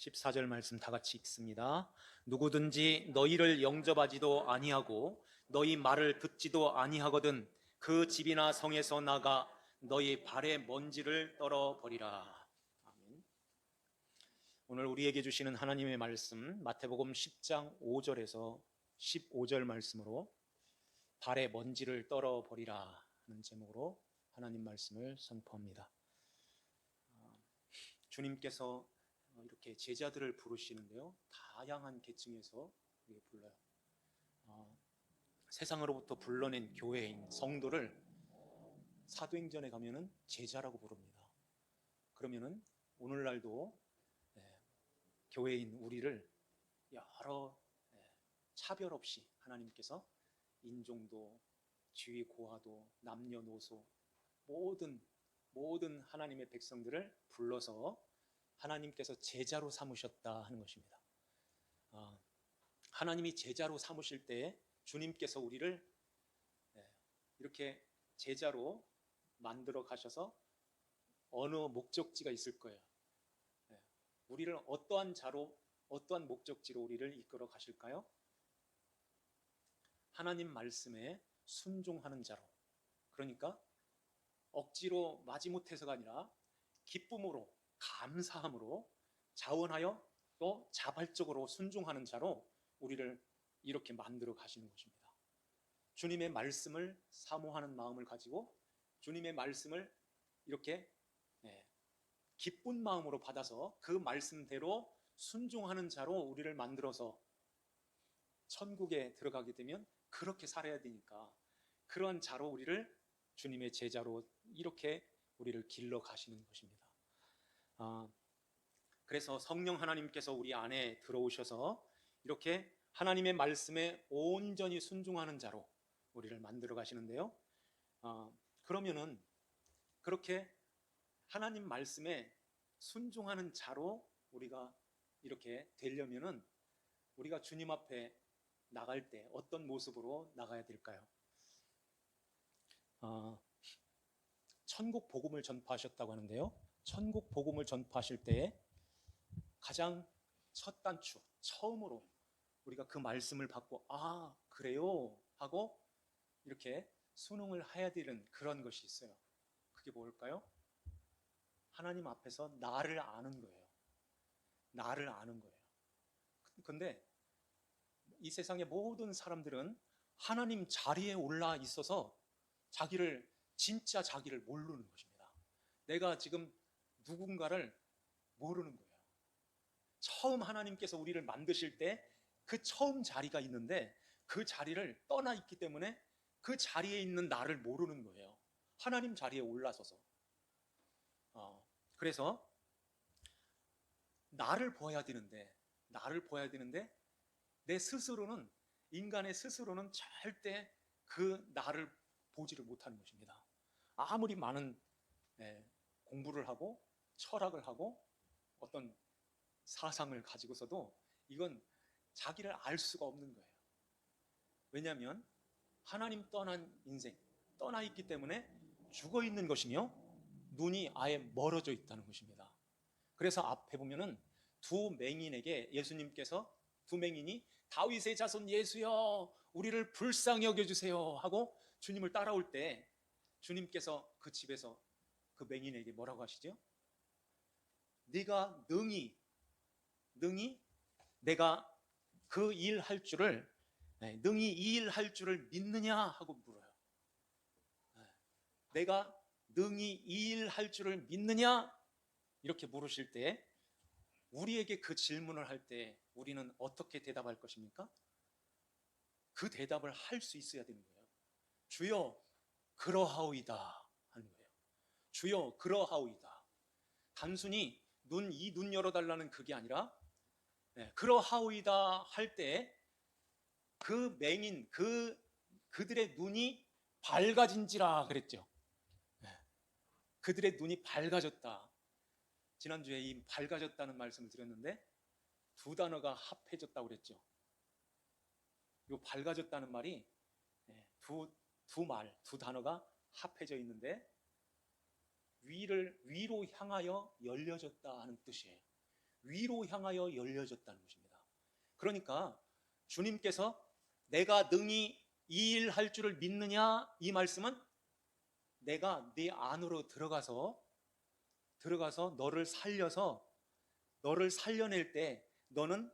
14절 말씀 다 같이 읽습니다. 누구든지 너희를 영접하지도 아니하고 너희 말을 듣지도 아니하거든 그 집이나 성에서 나가 너희 발의 먼지를 떨어버리라. 아멘. 오늘 우리에게 주시는 하나님의 말씀 마태복음 10장 5절에서 15절 말씀으로 발의 먼지를 떨어버리라 하는 제목으로 하나님 말씀을 선포합니다. 주님께서 이렇게 제자들을 부르시는데요, 다양한 계층에서 불러요. 세상으로부터 불러낸 교회인 성도를 사도행전에 가면은 제자라고 부릅니다. 그러면은 오늘날도 교회인 우리를 여러 차별 없이 하나님께서 인종도, 지위 고하도, 남녀노소 모든 하나님의 백성들을 불러서 하나님께서 제자로 삼으셨다 하는 것입니다. 하나님이 제자로 삼으실 때 주님께서 우리를 이렇게 제자로 만들어 가셔서 어느 목적지가 있을 거예요. 우리를 어떠한 자로, 어떠한 목적지로 우리를 이끌어 가실까요? 하나님 말씀에 순종하는 자로, 그러니까 억지로 마지못해서가 아니라 기쁨으로, 감사함으로, 자원하여 또 자발적으로 순종하는 자로 우리를 이렇게 만들어 가시는 것입니다. 주님의 말씀을 사모하는 마음을 가지고 주님의 말씀을 이렇게 기쁜 마음으로 받아서 그 말씀대로 순종하는 자로 우리를 만들어서 천국에 들어가게 되면 그렇게 살아야 되니까 그러한 자로 우리를 주님의 제자로 이렇게 우리를 길러 가시는 것입니다. 그래서 성령 하나님께서 우리 안에 들어오셔서 이렇게 하나님의 말씀에 온전히 순종하는 자로 우리를 만들어 가시는데요. 그러면은 그렇게 하나님 말씀에 순종하는 자로 우리가 이렇게 되려면은 우리가 주님 앞에 나갈 때 어떤 모습으로 나가야 될까요? 천국 복음을 전파하셨다고 하는데요, 천국 복음을 전파하실 때 가장 첫 단추, 처음으로 우리가 그 말씀을 받고 그래요 하고 이렇게 순응을 해야 되는 그런 것이 있어요. 그게 뭘까요? 하나님 앞에서 나를 아는 거예요. 나를 아는 거예요. 근데 이 세상의 모든 사람들은 하나님 자리에 올라 있어서 진짜 자기를 모르는 것입니다. 내가 지금 누군가를 모르는 거예요. 처음 하나님께서 우리를 만드실 때 그 처음 자리가 있는데 그 자리를 떠나 있기 때문에 그 자리에 있는 나를 모르는 거예요. 하나님 자리에 올라서서. 그래서 나를 보아야 되는데 내 스스로는, 인간의 스스로는 절대 그 나를 보지를 못하는 것입니다. 아무리 많은 공부를 하고 철학을 하고 어떤 사상을 가지고서도 이건 자기를 알 수가 없는 거예요. 왜냐하면 하나님 떠난 인생, 떠나 있기 때문에 죽어 있는 것이며 눈이 아예 멀어져 있다는 것입니다. 그래서 앞에 보면은 두 맹인이 다윗의 자손 예수여 우리를 불쌍히 여겨주세요 하고 주님을 따라올 때 주님께서 그 집에서 그 맹인에게 뭐라고 하시죠? 네가 능히 내가 그 일 할 줄을, 능히 이 일 할 줄을 믿느냐 하고 물어요. 내가 능히 이 일 할 줄을 믿느냐 이렇게 물으실 때 우리에게 그 질문을 할 때 우리는 어떻게 대답할 것입니까? 그 대답을 할 수 있어야 되는 거예요. 주여 그러하오이다 하는 거예요. 주여 그러하오이다. 단순히 이 눈 열어달라는 그게 아니라 그러하오이다 할 때 그 맹인 그들의 눈이 밝아진지라 그랬죠. 그들의 눈이 밝아졌다. 지난주에 이 밝아졌다는 말씀을 드렸는데 두 단어가 합해졌다고 그랬죠. 이 밝아졌다는 말이 두 단어가 합해져 있는데 위로 향하여 열려졌다 하는 뜻이에요. 위로 향하여 열려졌다는 것입니다. 그러니까 주님께서 내가 능히 이 일 할 줄을 믿느냐, 이 말씀은 내가 네 안으로 들어가서 너를 살려낼 때 너는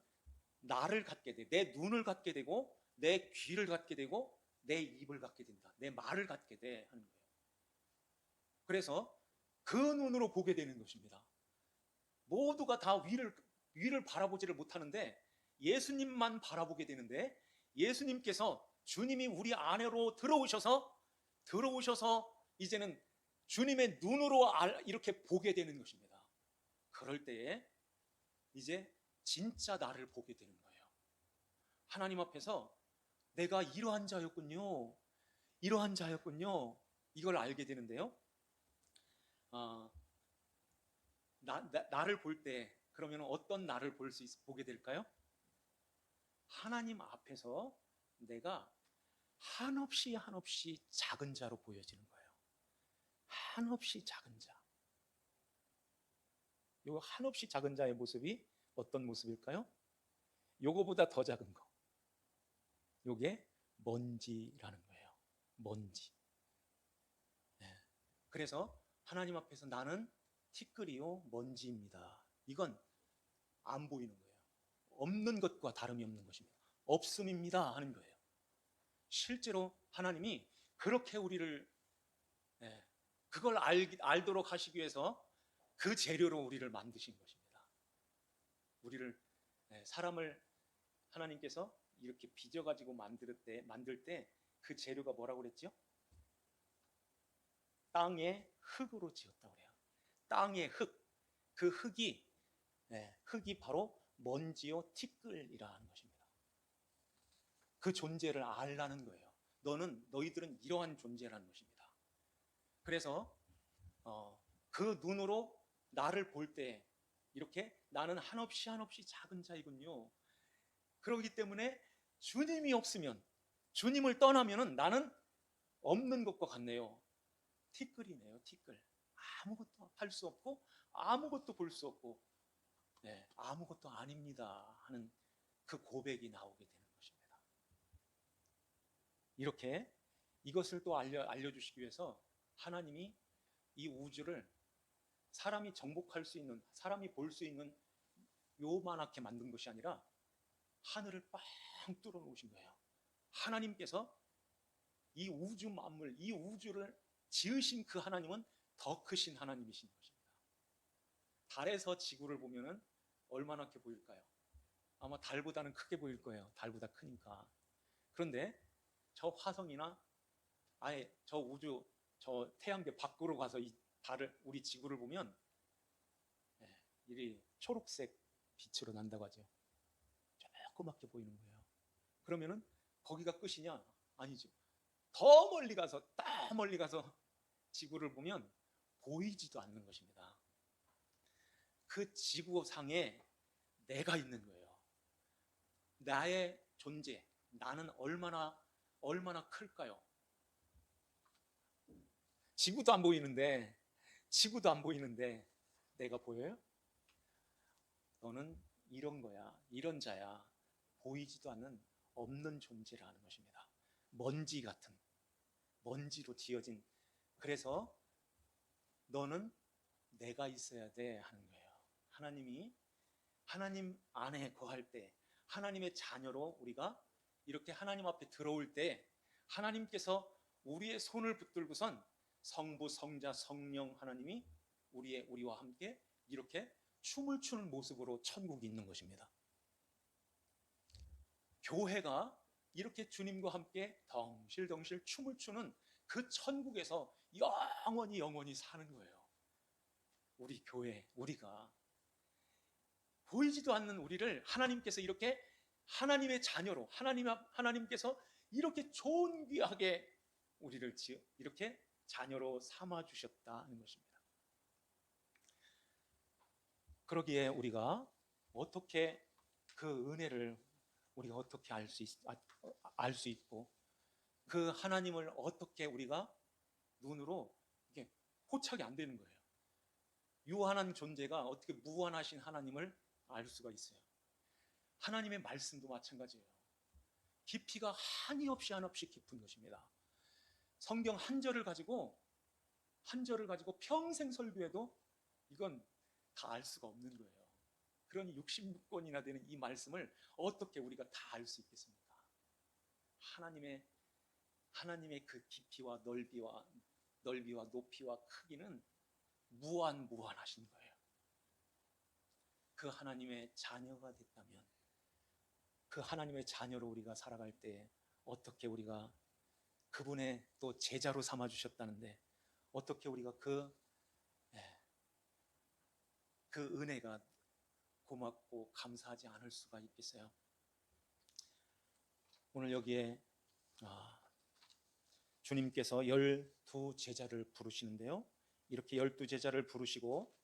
나를 갖게 돼. 내 눈을 갖게 되고 내 귀를 갖게 되고 내 입을 갖게 된다. 내 말을 갖게 돼 하는 거예요. 그래서 그 눈으로 보게 되는 것입니다. 모두가 다 위를 바라보지를 못하는데 예수님만 바라보게 되는데, 예수님께서 주님이 우리 안으로 들어오셔서 이제는 주님의 눈으로 이렇게 보게 되는 것입니다. 그럴 때에 이제 진짜 나를 보게 되는 거예요. 하나님 앞에서 내가 이러한 자였군요. 이걸 알게 되는데요. 나를 볼 때 그러면 어떤 나를 보게 될까요? 하나님 앞에서 내가 한없이 작은 자로 보여지는 거예요. 한없이 작은 자. 이 한없이 작은 자의 모습이 어떤 모습일까요? 요거보다 더 작은 거. 요게 먼지라는 거예요. 먼지. 네. 그래서 하나님 앞에서 나는 티끌이요 먼지입니다. 이건 안 보이는 거예요. 없는 것과 다름이 없는 것입니다. 없음입니다 하는 거예요. 실제로 하나님이 그렇게 우리를 그걸 알도록 하시기 위해서 그 재료로 우리를 만드신 것입니다. 우리를 사람을 하나님께서 이렇게 빚어가지고 만들 때 그 재료가 뭐라고 그랬죠? 땅의 흙으로 지었다고 그래요. 땅의 흙. 그 흙이 바로 먼지요 티끌이라 하는 것입니다. 그 존재를 알라는 거예요. 너희들은 이러한 존재라는 것입니다. 그래서 그 눈으로 나를 볼 때 이렇게 나는 한없이 작은 자이군요. 그렇기 때문에 주님이 없으면, 주님을 떠나면은 나는 없는 것과 같네요. 티끌이네요, 티끌. 아무것도 할 수 없고 아무것도 볼 수 없고 아무것도 아닙니다 하는 그 고백이 나오게 되는 것입니다. 이렇게 이것을 또 알려주시기 위해서 하나님이 이 우주를 사람이 정복할 수 있는, 사람이 볼 수 있는 요만하게 만든 것이 아니라 하늘을 빵 뚫어 놓으신 거예요. 하나님께서 이 우주 만물, 이 우주를 지으신 그 하나님은 더 크신 하나님이신 것입니다. 달에서 지구를 보면은 얼마나 크게 보일까요? 아마 달보다는 크게 보일 거예요. 달보다 크니까. 그런데 저 화성이나 아예 저 우주, 저 태양계 밖으로 가서 이 달을, 우리 지구를 보면 이 초록색 빛으로 난다고 하죠. 조그맣게 보이는 거예요. 그러면은 거기가 끝이냐? 아니죠. 더 멀리 가서 지구를 보면 보이지도 않는 것입니다. 그 지구상에 내가 있는 거예요. 나의 존재, 나는 얼마나 클까요? 지구도 안 보이는데 내가 보여요? 너는 이런 거야, 이런 자야. 보이지도 않는 없는 존재라는 것입니다. 먼지 같은, 먼지로 지어진. 그래서 너는 내가 있어야 돼 하는 거예요. 하나님 안에 거할 때, 하나님의 자녀로 우리가 이렇게 하나님 앞에 들어올 때 하나님께서 우리의 손을 붙들고선 성부, 성자, 성령 하나님이 우리와 함께 이렇게 춤을 추는 모습으로 천국이 있는 것입니다. 교회가 이렇게 주님과 함께 덩실덩실 춤을 추는 그 천국에서 영원히 사는 거예요. 우리 교회, 우리가 보이지도 않는 우리를 하나님께서 이렇게 하나님의 자녀로, 하나님께서 이렇게 존귀하게 우리를 이렇게 자녀로 삼아 주셨다는 것입니다. 그러기에 우리가 어떻게 그 은혜를 우리가 어떻게 알 수 있고, 그 하나님을 어떻게 우리가 눈으로 이게 포착이 안 되는 거예요. 유한한 존재가 어떻게 무한하신 하나님을 알 수가 있어요. 하나님의 말씀도 마찬가지예요. 깊이가 한없이 깊은 것입니다. 성경 한 절을 가지고 평생 설교해도 이건 다 알 수가 없는 거예요. 그러니 66권이나 되는 이 말씀을 어떻게 우리가 다 알 수 있겠습니까? 하나님의 그 깊이와 넓이와 높이와 크기는 무한하신 거예요. 그 하나님의 자녀가 됐다면, 그 하나님의 자녀로 우리가 살아갈 때 어떻게 우리가 그분의 또 제자로 삼아 주셨다는데 어떻게 우리가 그 은혜가 고맙고 감사하지 않을 수가 있겠어요? 오늘 여기에 주님께서 12제자를 부르시는데요, 이렇게 12제자를 부르시고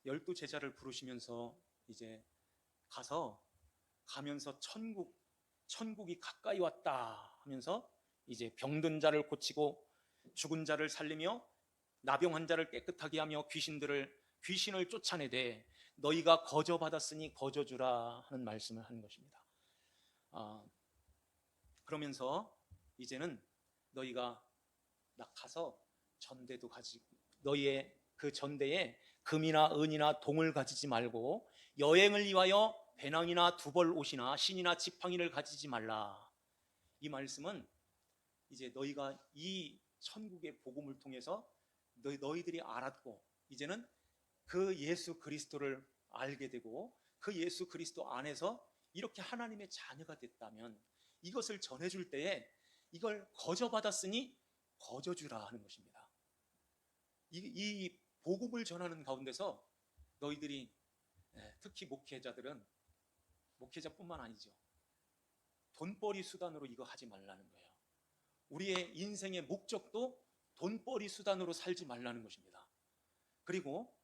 12제자를 부르시면서 이제 가면서 천국이 가까이 왔다 하면서 이제 병든 자를 고치고 죽은 자를 살리며 나병한 자를 깨끗하게 하며 귀신을 쫓아내되 너희가 거저받았으니 거저주라 하는 말씀을 하는 것입니다. 그러면서 이제는 너희가 가서 전대도 가지고 너희의 그 전대에 금이나 은이나 동을 가지지 말고 여행을 위하여 배낭이나 두벌 옷이나 신이나 지팡이를 가지지 말라. 이 말씀은 이제 너희가 이 천국의 복음을 통해서 너희들이 알았고 이제는 그 예수 그리스도를 알게 되고 그 예수 그리스도 안에서 이렇게 하나님의 자녀가 됐다면 이것을 전해줄 때에 이걸 거저받았으니 거저주라 하는 것입니다. 이 복음을 전하는 가운데서 너희들이 특히 목회자뿐만 아니죠, 돈벌이 수단으로 이거 하지 말라는 거예요. 우리의 인생의 목적도 돈벌이 수단으로 살지 말라는 것입니다. 그리고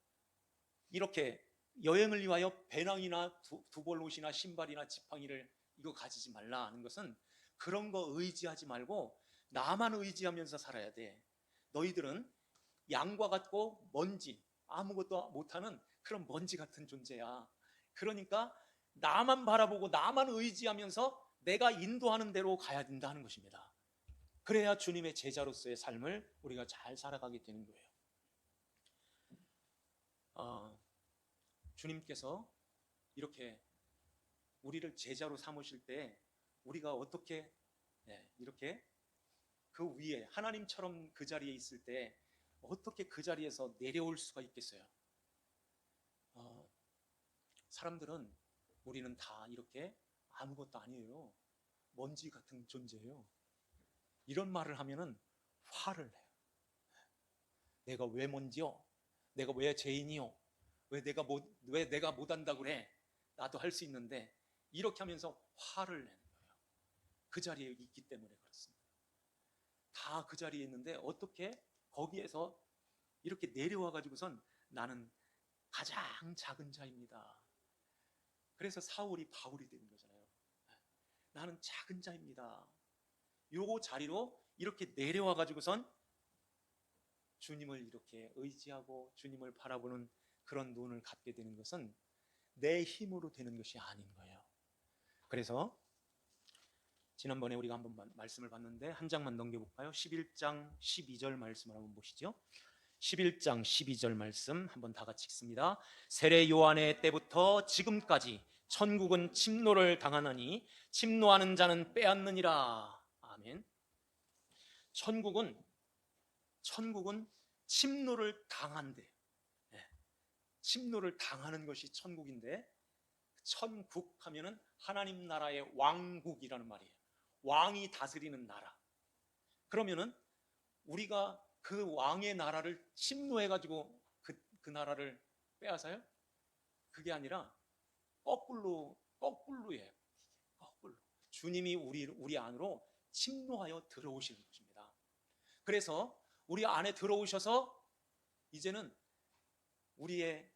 이렇게 여행을 위하여 배낭이나 두벌 옷이나 신발이나 지팡이를 이거 가지지 말라 하는 것은 그런 거 의지하지 말고 나만 의지하면서 살아야 돼. 너희들은 양과 같고 먼지, 아무것도 못하는 그런 먼지 같은 존재야. 그러니까 나만 바라보고 나만 의지하면서 내가 인도하는 대로 가야 된다는 것입니다. 그래야 주님의 제자로서의 삶을 우리가 잘 살아가게 되는 거예요. 주님께서 이렇게 우리를 제자로 삼으실 때 우리가 어떻게 이렇게 그 위에 하나님처럼 그 자리에 있을 때 어떻게 그 자리에서 내려올 수가 있겠어요? 사람들은 우리는 다 이렇게 아무것도 아니에요, 먼지 같은 존재예요, 이런 말을 하면은 화를 내요. 내가 왜 먼지요? 내가 왜 죄인이요? 왜 내가 못한다고 그래? 나도 할 수 있는데, 이렇게 하면서 화를 내는 거예요. 그 자리에 있기 때문에 그렇습니다. 다 그 자리에 있는데 어떻게 거기에서 이렇게 내려와 가지고선 나는 가장 작은 자입니다. 그래서 사울이 바울이 되는 거잖아요. 나는 작은 자입니다. 요 자리로 이렇게 내려와 가지고선 주님을 이렇게 의지하고 주님을 바라보는 그런 눈을 갖게 되는 것은 내 힘으로 되는 것이 아닌 거예요. 그래서 지난번에 우리가 한번 말씀을 봤는데 한 장만 넘겨볼까요? 11장 12절 말씀을 한번 보시죠. 11장 12절 말씀 한번 다 같이 읽습니다. 세례 요한의 때부터 지금까지 천국은 침노를 당하나니 침노하는 자는 빼앗느니라. 아멘. 천국은 침노를 당한대. 침노를 당하는 것이 천국인데, 천국 하면은 하나님 나라의 왕국이라는 말이에요. 왕이 다스리는 나라. 그러면은 우리가 그 왕의 나라를 침노해가지고 그 나라를 빼앗아요? 그게 아니라 거꾸로예요. 거꾸로. 주님이 우리 안으로 침노하여 들어오시는 것입니다. 그래서 우리 안에 들어오셔서 이제는 우리의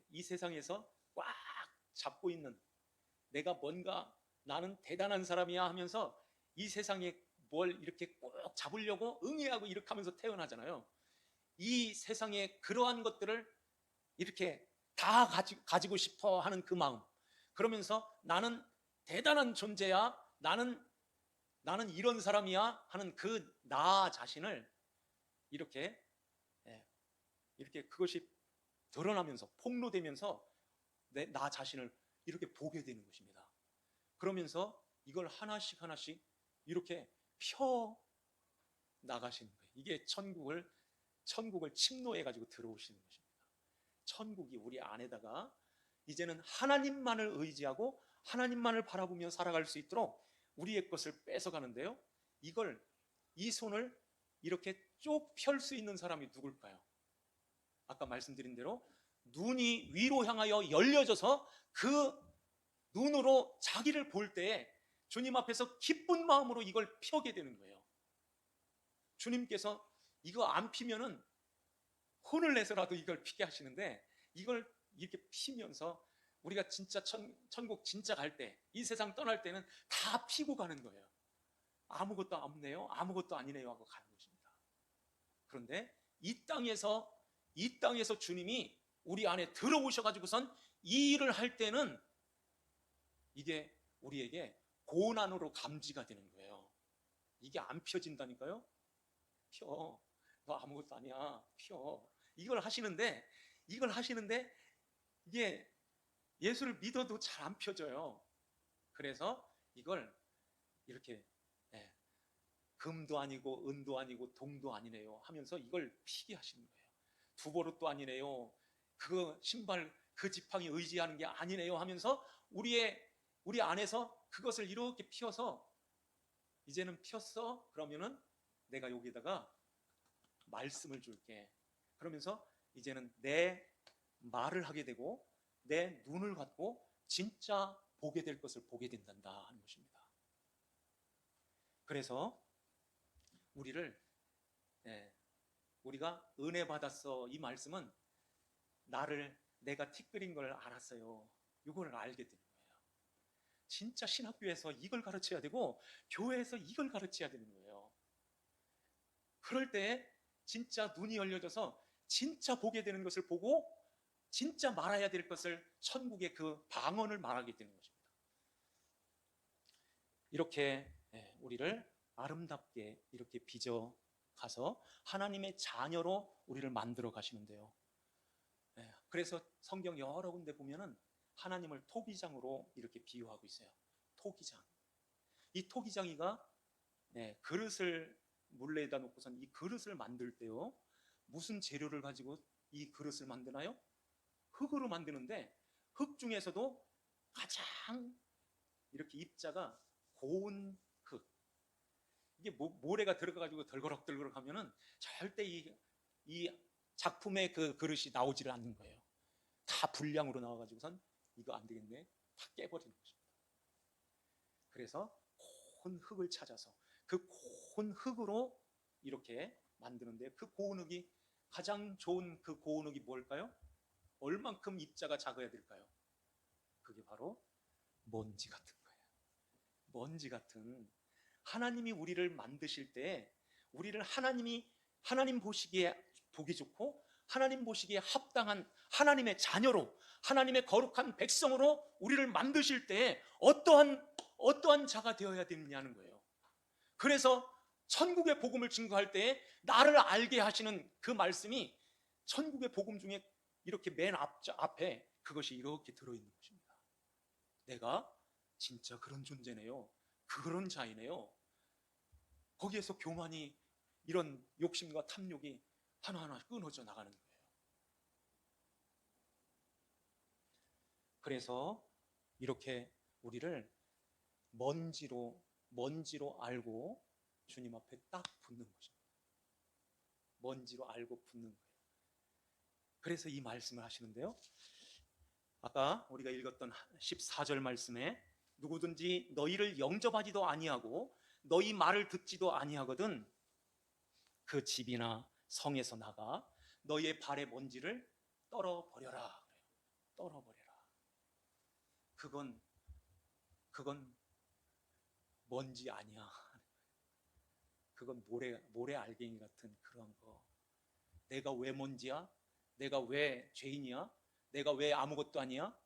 이 세상에서 꽉 잡고 있는 내가 뭔가 나는 대단한 사람이야 하면서 이 세상에 뭘 이렇게 꼭 잡으려고 응애하고 이렇게 하면서 태어나잖아요. 이 세상에 그러한 것들을 이렇게 다 가지고 싶어 하는 그 마음. 그러면서 나는 대단한 존재야. 나는 이런 사람이야 하는 그 나 자신을 이렇게 이렇게 그것이 드러나면서 폭로되면서 나 자신을 이렇게 보게 되는 것입니다. 그러면서 이걸 하나씩 하나씩 이렇게 펴 나가시는 거예요. 이게 천국을 침노해 가지고 들어오시는 것입니다. 천국이 우리 안에다가 이제는 하나님만을 의지하고 하나님만을 바라보며 살아갈 수 있도록 우리의 것을 뺏어가는데요. 이 손을 이렇게 쭉 펼 수 있는 사람이 누굴까요? 아까 말씀드린 대로 눈이 위로 향하여 열려져서 그 눈으로 자기를 볼 때에 주님 앞에서 기쁜 마음으로 이걸 펴게 되는 거예요. 주님께서 이거 안 피면은 혼을 내서라도 이걸 피게 하시는데 이걸 이렇게 피면서 우리가 진짜 천국 진짜 갈 때, 이 세상 떠날 때는 다 피고 가는 거예요. 아무것도 없네요, 아무것도 아니네요 하고 가는 것입니다. 그런데 이 땅에서 주님이 우리 안에 들어오셔가지고선 이 일을 할 때는 이게 우리에게 고난으로 감지가 되는 거예요. 이게 안 펴진다니까요. 펴. 너 아무것도 아니야. 펴. 이걸 하시는데 이게 예수를 믿어도 잘 안 펴져요. 그래서 이걸 이렇게 금도 아니고 은도 아니고 동도 아니네요 하면서 이걸 피게 하시는 거예요. 두보릇도 아니네요. 그 신발 그 지팡이 의지하는 게 아니네요 하면서 우리 안에서 그것을 이렇게 피워서 이제는 폈어? 그러면은 내가 여기다가 말씀을 줄게. 그러면서 이제는 내 말을 하게 되고 내 눈을 갖고 진짜 보게 될 것을 보게 된단다 하는 것입니다. 그래서 우리가 은혜 받았어 이 말씀은 내가 티끌인 걸 알았어요. 이걸 알게 되는 거예요. 진짜 신학교에서 이걸 가르쳐야 되고 교회에서 이걸 가르쳐야 되는 거예요. 그럴 때 진짜 눈이 열려져서 진짜 보게 되는 것을 보고 진짜 말해야 될 것을 천국의 그 방언을 말하게 되는 것입니다. 이렇게 우리를 아름답게 이렇게 빚어 가서 하나님의 자녀로 우리를 만들어 가시는데요. 그래서 성경 여러 군데 보면은 하나님을 토기장으로 이렇게 비유하고 있어요. 토기장. 이 토기장이가 그릇을 물레에다 놓고선 이 그릇을 만들 때요. 무슨 재료를 가지고 이 그릇을 만드나요? 흙으로 만드는데 흙 중에서도 가장 이렇게 입자가 고운 흙. 이게 모래가 들어가가지고 덜거럭 하면은 절대 이 작품의 그 그릇이 나오지를 않는 거예요. 다 불량으로 나와가지고선 이거 안 되겠네, 다 깨버리는 것입니다. 그래서 고운 흙을 찾아서 그 고운 흙으로 이렇게 만드는데 그 고운 흙이 가장 좋은 그 고운 흙이 뭘까요? 얼만큼 입자가 작아야 될까요? 그게 바로 먼지 같은 거예요. 먼지 같은. 하나님이 우리를 만드실 때 우리를 하나님 보시기에 보기 좋고 하나님 보시기에 합당한 하나님의 자녀로, 하나님의 거룩한 백성으로 우리를 만드실 때 어떠한 자가 되어야 되느냐는 거예요. 그래서 천국의 복음을 증거할 때 나를 알게 하시는 그 말씀이 천국의 복음 중에 이렇게 맨 앞에 그것이 이렇게 들어있는 것입니다. 내가 진짜 그런 존재네요. 그런 자이네요. 거기에서 교만이, 이런 욕심과 탐욕이 하나하나 끊어져 나가는 거예요. 그래서 이렇게 우리를 먼지로 알고 주님 앞에 딱 붙는 것입니다. 먼지로 알고 붙는 거예요. 그래서 이 말씀을 하시는데요. 아까 우리가 읽었던 14절 말씀에 누구든지 너희를 영접하지도 아니하고 너희 말을 듣지도 아니하거든 그 집이나 성에서 나가 너희의 발의 먼지를 떨어버려라. 떨어버려라. 그건 먼지 아니야. 그건 모래 알갱이 같은 그런 거. 내가 왜 먼지야? 내가 왜 죄인이야? 내가 왜 아무것도 아니야?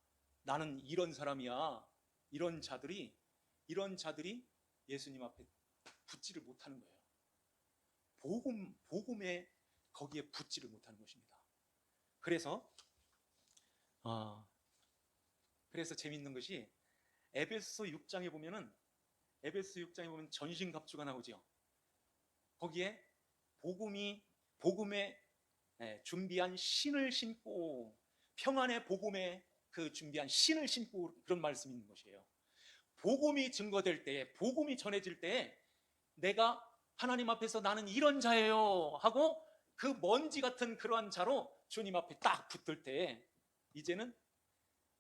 나는 이런 사람이야. 이런 자들이 예수님 앞에 붙지를 못하는 거예요. 복음에 거기에 붙지를 못하는 것입니다. 그래서 재밌는 것이 에베소 6장에 보면 전신갑주가 나오죠. 거기에 복음에 준비한 신을 신고, 평안의 복음에 그 준비한 신을 신고, 그런 말씀이 있는 것이에요. 복음이 증거될 때에, 복음이 전해질 때에 내가 하나님 앞에서 나는 이런 자예요 하고 그 먼지 같은 그러한 자로 주님 앞에 딱 붙을 때에 이제는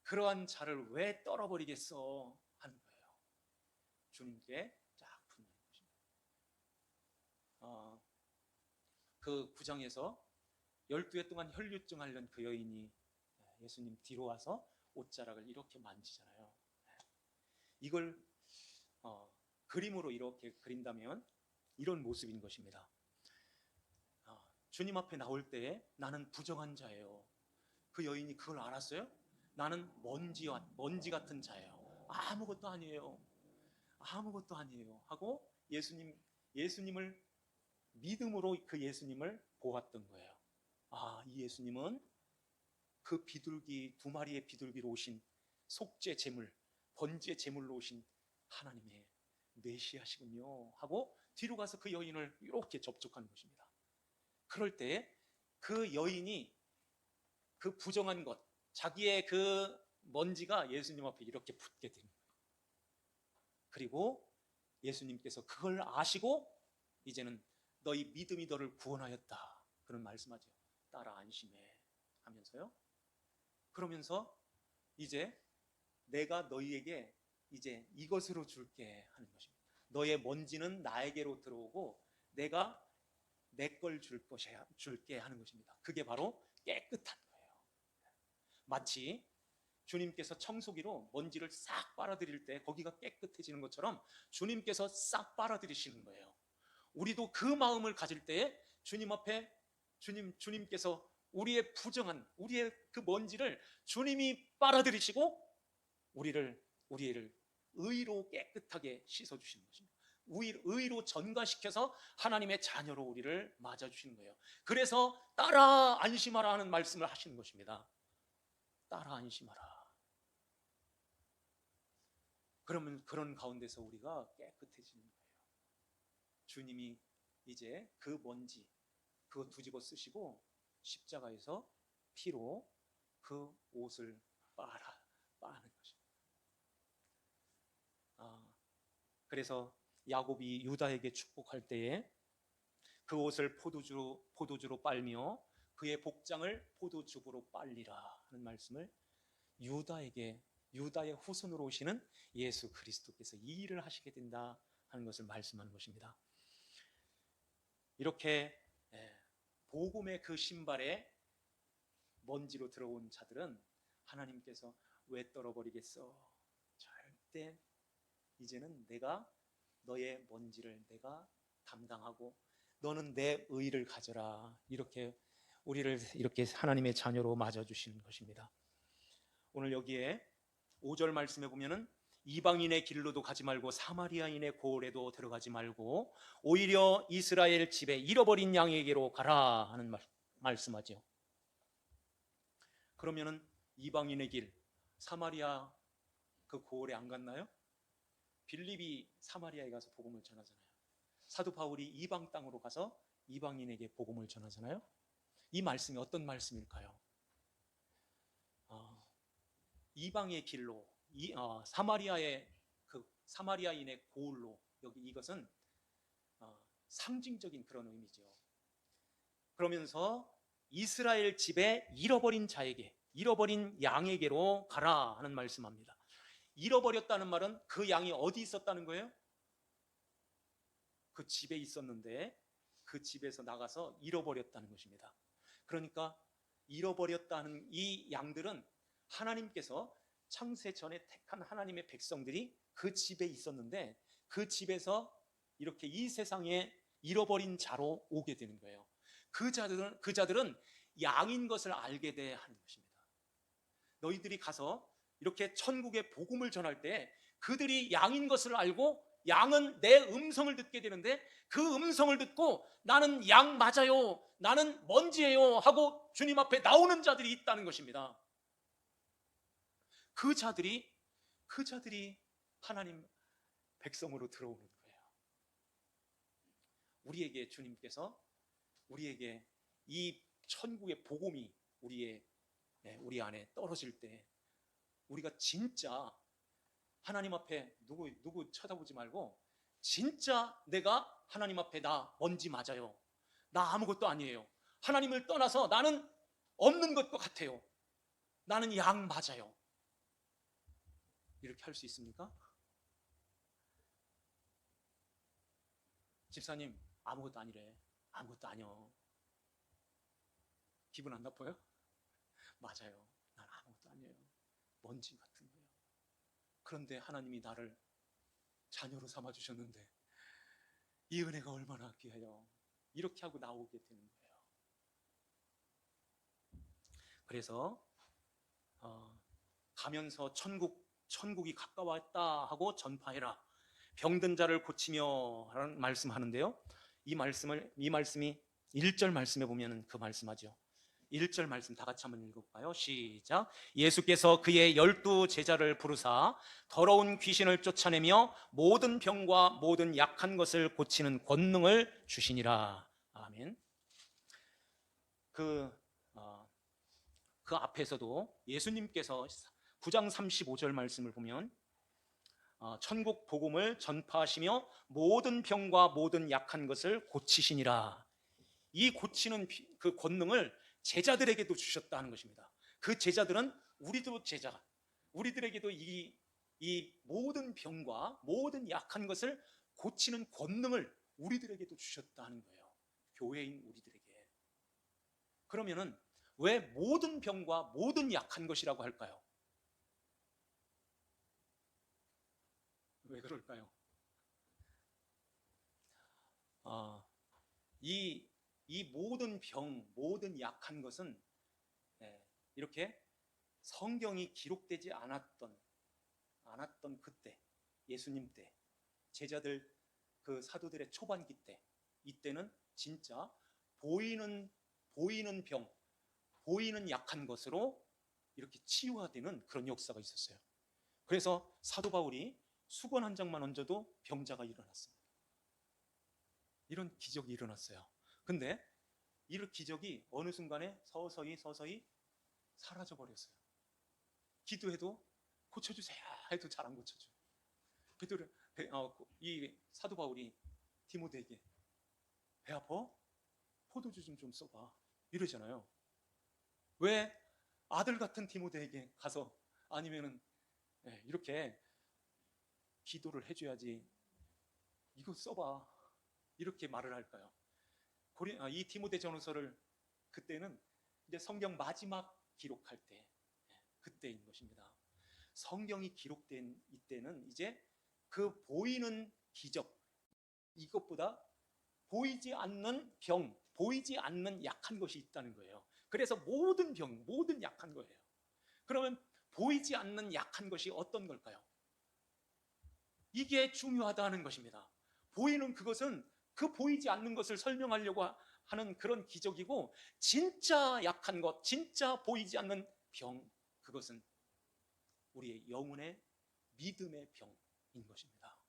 그러한 자를 왜 떨어버리겠어 하는 거예요. 주님께 쫙 붙는 것입니다. 그 구장에서 12해 동안 혈류증 앓는 그 여인이 예수님 뒤로 와서 옷자락을 이렇게 만지잖아요. 이걸 그림으로 이렇게 그린다면 이런 모습인 것입니다. 주님 앞에 나올 때에 나는 부정한 자예요. 그 여인이 그걸 알았어요? 나는 먼지 같은 자예요. 아무것도 아니에요. 아무것도 아니에요 하고 예수님을 믿음으로 그 예수님을 보았던 거예요. 이 예수님은 그 비둘기, 2마리의 비둘기로 오신 속죄 제물, 번제 제물로 오신 하나님의 메시아시군요 하고 뒤로 가서 그 여인을 이렇게 접촉하는 것입니다. 그럴 때 그 여인이 그 부정한 것, 자기의 그 먼지가 예수님 앞에 이렇게 붙게 되는 거예요. 그리고 예수님께서 그걸 아시고 이제는 너희 믿음이 너를 구원하였다 그런 말씀하죠. 따라 안심해 하면서요. 그러면서 이제 내가 너희에게 이제 이것으로 줄게 하는 것입니다. 너의 먼지는 나에게로 들어오고 내가 내 걸 줄게 하는 것입니다. 그게 바로 깨끗한 거예요. 마치 주님께서 청소기로 먼지를 싹 빨아들일 때 거기가 깨끗해지는 것처럼 주님께서 싹 빨아들이시는 거예요. 우리도 그 마음을 가질 때에 주님 앞에 주님께서 우리의 그 먼지를 주님이 빨아들이시고 우리를 의로 깨끗하게 씻어주시는 것입니다. 의로 전가시켜서 하나님의 자녀로 우리를 맞아주시는 거예요. 그래서 따라 안심하라 하는 말씀을 하시는 것입니다. 따라 안심하라. 그러면 그런 가운데서 우리가 깨끗해지는 거예요. 주님이 이제 그 먼지 그거 뒤집어 쓰시고 십자가에서 피로 그 옷을 빠는 것입니다. 그래서 야곱이 유다에게 축복할 때에 그 옷을 포도주로 빨며 그의 복장을 포도주부로 빨리라 하는 말씀을 유다의 후손으로 오시는 예수 그리스도께서 이 일을 하시게 된다 하는 것을 말씀하는 것입니다. 이렇게 복음의 그 신발에 먼지로 들어온 자들은 하나님께서 왜 떨어버리겠어? 절대 이제는 내가 너의 먼지를 내가 담당하고 너는 내 의를 가져라. 이렇게 우리를 이렇게 하나님의 자녀로 맞아주시는 것입니다. 오늘 여기에 5절 말씀에 보면은 이방인의 길로도 가지 말고 사마리아인의 고을에도 들어가지 말고 오히려 이스라엘 집에 잃어버린 양에게로 가라 하는 말씀하죠. 그러면은 이방인의 길, 사마리아 그 고을에 안 갔나요? 빌립이 사마리아에 가서 복음을 전하잖아요. 사도 바울이 이방 땅으로 가서 이방인에게 복음을 전하잖아요. 이 말씀이 어떤 말씀일까요? 이방의 길로, 사마리아인의 고을로, 여기 이것은 상징적인 그런 의미죠. 그러면서 이스라엘 집에 잃어버린 양에게로 가라 하는 말씀합니다. 잃어버렸다는 말은 그 양이 어디 있었다는 거예요? 그 집에 있었는데 그 집에서 나가서 잃어버렸다는 것입니다. 그러니까 잃어버렸다는 이 양들은 하나님께서 창세 전에 택한 하나님의 백성들이 그 집에 있었는데 그 집에서 이렇게 이 세상에 잃어버린 자로 오게 되는 거예요. 그 자들은 양인 것을 알게 돼 하는 것입니다. 너희들이 가서 이렇게 천국의 복음을 전할 때 그들이 양인 것을 알고 양은 내 음성을 듣게 되는데 그 음성을 듣고 나는 양 맞아요, 나는 먼지예요 하고 주님 앞에 나오는 자들이 있다는 것입니다. 그 자들이 하나님 백성으로 들어오는 거예요. 우리에게 주님께서 우리에게 이 천국의 복음이 우리 안에 떨어질 때 우리가 진짜 하나님 앞에 누구 쳐다보지 말고 진짜 내가 하나님 앞에 나 먼지 맞아요, 나 아무것도 아니에요, 하나님을 떠나서 나는 없는 것과 같아요, 나는 양 맞아요, 이렇게 할 수 있습니까? 집사님 아무것도 아니래, 아무것도 아니요, 기분 안 나빠요? 맞아요, 난 아무것도 아니에요, 먼지 같은 거예요. 그런데 하나님이 나를 자녀로 삼아주셨는데 이 은혜가 얼마나 귀해요, 이렇게 하고 나오게 되는 거예요. 그래서 가면서 천국이 가까웠다 하고 전파해라, 병든 자를 고치며 라는 말씀하는데요, 이 말씀이 1절 말씀에 보면 그 말씀하죠. 1절 말씀 다 같이 한번 읽어볼까요? 시작. 예수께서 그의 12 제자를 부르사 더러운 귀신을 쫓아내며 모든 병과 모든 약한 것을 고치는 권능을 주시니라. 아멘. 그 앞에서도 예수님께서 9장 35절 말씀을 보면 천국 복음을 전파하시며 모든 병과 모든 약한 것을 고치시니라. 이 고치는 그 권능을 제자들에게도 주셨다는 것입니다. 그 제자들은 우리도 제자, 우리들에게도 이 모든 병과 모든 약한 것을 고치는 권능을 우리들에게도 주셨다는 거예요. 교회인 우리들에게. 그러면은 왜 모든 병과 모든 약한 것이라고 할까요? 왜 그럴까요? 이 모든 병, 모든 약한 것은 이렇게 성경이 기록되지 않았던 그때, 예수님 때, 제자들 그 사도들의 초반기 때, 이때는 진짜 보이는 병, 보이는 약한 것으로 이렇게 치유가 되는 그런 역사가 있었어요. 그래서 사도 바울이 수건 한 장만 얹어도 병자가 일어났습니다. 이런 기적이 일어났어요. 근데 이런 기적이 어느 순간에 서서히 사라져 버렸어요. 기도해도 고쳐주세요 해도 잘 안 고쳐줘요. 이 사도 바울이 디모데에게 배 아파? 포도주 좀 써봐 이러잖아요. 왜 아들 같은 디모데에게 가서 아니면은 이렇게 기도를 해줘야지 이거 써봐 이렇게 말을 할까요? 이 디모데 전후서를 그때는 이제 성경 마지막 기록할 때 그때인 것입니다. 성경이 기록된 이때는 이제 그 보이는 기적, 이것보다 보이지 않는 병, 보이지 않는 약한 것이 있다는 거예요. 그래서 모든 병, 모든 약한 거예요. 그러면 보이지 않는 약한 것이 어떤 걸까요? 이게 중요하다는 것입니다. 보이는 그것은 그 보이지 않는 것을 설명하려고 하는 그런 기적이고, 진짜 약한 것, 진짜 보이지 않는 병, 그것은 우리의 영혼의 믿음의 병인 것입니다.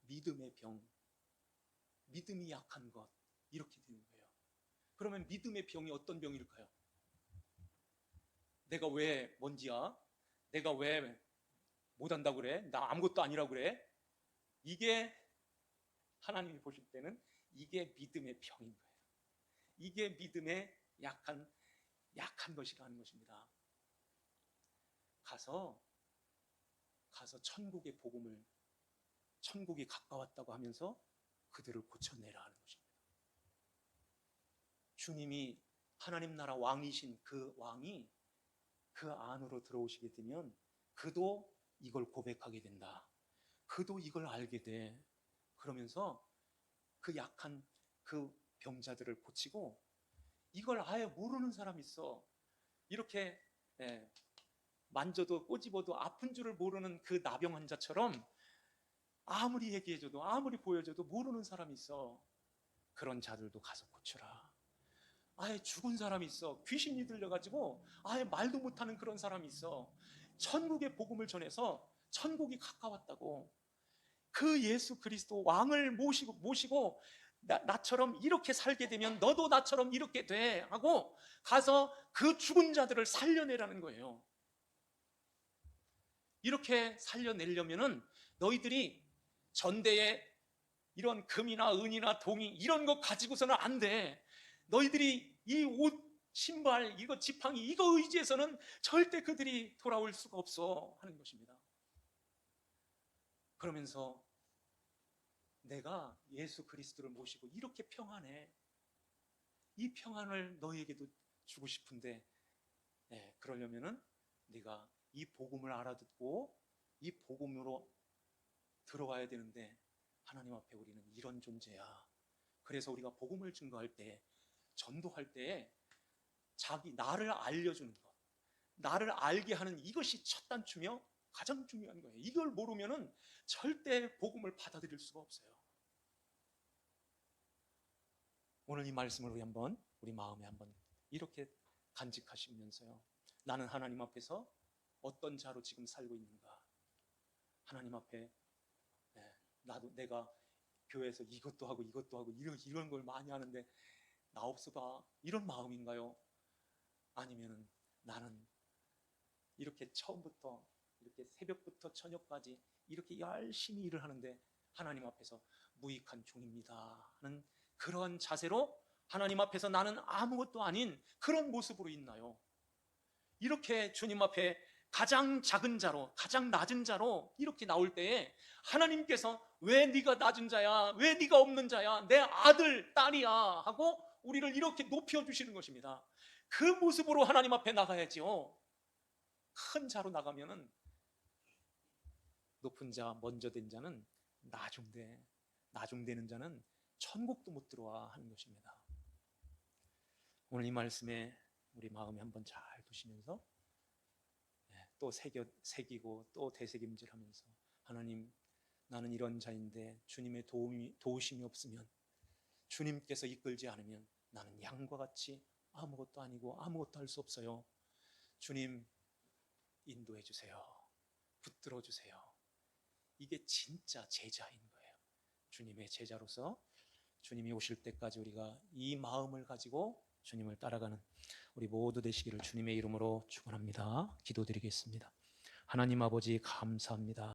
믿음의 병, 믿음이 약한 것, 이렇게 되는 거예요. 그러면 믿음의 병이 어떤 병일까요? 내가 왜 먼지야? 내가 왜 못한다고 그래? 나 아무것도 아니라고 그래? 이게 하나님이 보실 때는 이게 믿음의 병인 거예요. 이게 믿음의 약한 것이라는 것입니다. 가서 천국의 복음을, 천국이 가까웠다고 하면서 그들을 고쳐내라 하는 것입니다. 주님이 하나님 나라 왕이신 그 왕이 그 안으로 들어오시게 되면 그도 이걸 고백하게 된다. 그도 이걸 알게 돼. 그러면서 그 약한 그 병자들을 고치고 이걸 아예 모르는 사람이 있어. 이렇게 만져도 꼬집어도 아픈 줄을 모르는 그 나병 환자처럼 아무리 얘기해줘도 아무리 보여줘도 모르는 사람이 있어. 그런 자들도 가서 고쳐라. 아예 죽은 사람이 있어. 귀신이 들려가지고 아예 말도 못하는 그런 사람이 있어. 천국의 복음을 전해서 천국이 가까웠다고. 그 예수 그리스도 왕을 모시고 나처럼 이렇게 살게 되면 너도 나처럼 이렇게 돼 하고 가서 그 죽은 자들을 살려내라는 거예요. 이렇게 살려내려면은 너희들이 전대에 이런 금이나 은이나 동이 이런 거 가지고서는 안 돼. 너희들이 이 옷, 신발, 이거 지팡이 이거 의지해서는 절대 그들이 돌아올 수가 없어 하는 것입니다. 그러면서 내가 예수 그리스도를 모시고 이렇게 평안해. 이 평안을 너희에게도 주고 싶은데 그러려면은 네가 이 복음을 알아듣고 이 복음으로 들어와야 되는데 하나님 앞에 우리는 이런 존재야. 그래서 우리가 복음을 증거할 때, 전도할 때 나를 알려주는 것, 나를 알게 하는 이것이 첫 단추며 가장 중요한 거예요. 이걸 모르면은 절대 복음을 받아들일 수가 없어요. 오늘 이 말씀을 우리 마음에 한번 이렇게 간직하시면서요. 나는 하나님 앞에서 어떤 자로 지금 살고 있는가? 하나님 앞에 내가 교회에서 이것도 하고 이런 걸 많이 하는데 나 없어봐 이런 마음인가요? 아니면은 나는 이렇게 처음부터 이렇게 새벽부터 저녁까지 이렇게 열심히 일을 하는데 하나님 앞에서 무익한 종입니다 하는 그런 자세로 하나님 앞에서 나는 아무것도 아닌 그런 모습으로 있나요? 이렇게 주님 앞에 가장 작은 자로, 가장 낮은 자로 이렇게 나올 때에 하나님께서 왜 네가 낮은 자야? 왜 네가 없는 자야? 내 아들, 딸이야 하고 우리를 이렇게 높여주시는 것입니다. 그 모습으로 하나님 앞에 나가야지요. 큰 자로 나가면은 높은 자, 먼저 된 자는 나중되는 자는 천국도 못 들어와 하는 것입니다. 오늘 이 말씀에 우리 마음에 한번 잘 두시면서 또 새기고 또 되새김질하면서 하나님, 나는 이런 자인데 주님의 도우심이 없으면, 주님께서 이끌지 않으면 나는 양과 같이 아무것도 아니고 아무것도 할 수 없어요. 주님 인도해 주세요. 붙들어 주세요. 이게 진짜 제자인 거예요. 주님의 제자로서 주님이 오실 때까지 우리가 이 마음을 가지고 주님을 따라가는 우리 모두 되시기를 주님의 이름으로 축원합니다. 기도드리겠습니다. 하나님 아버지 감사합니다.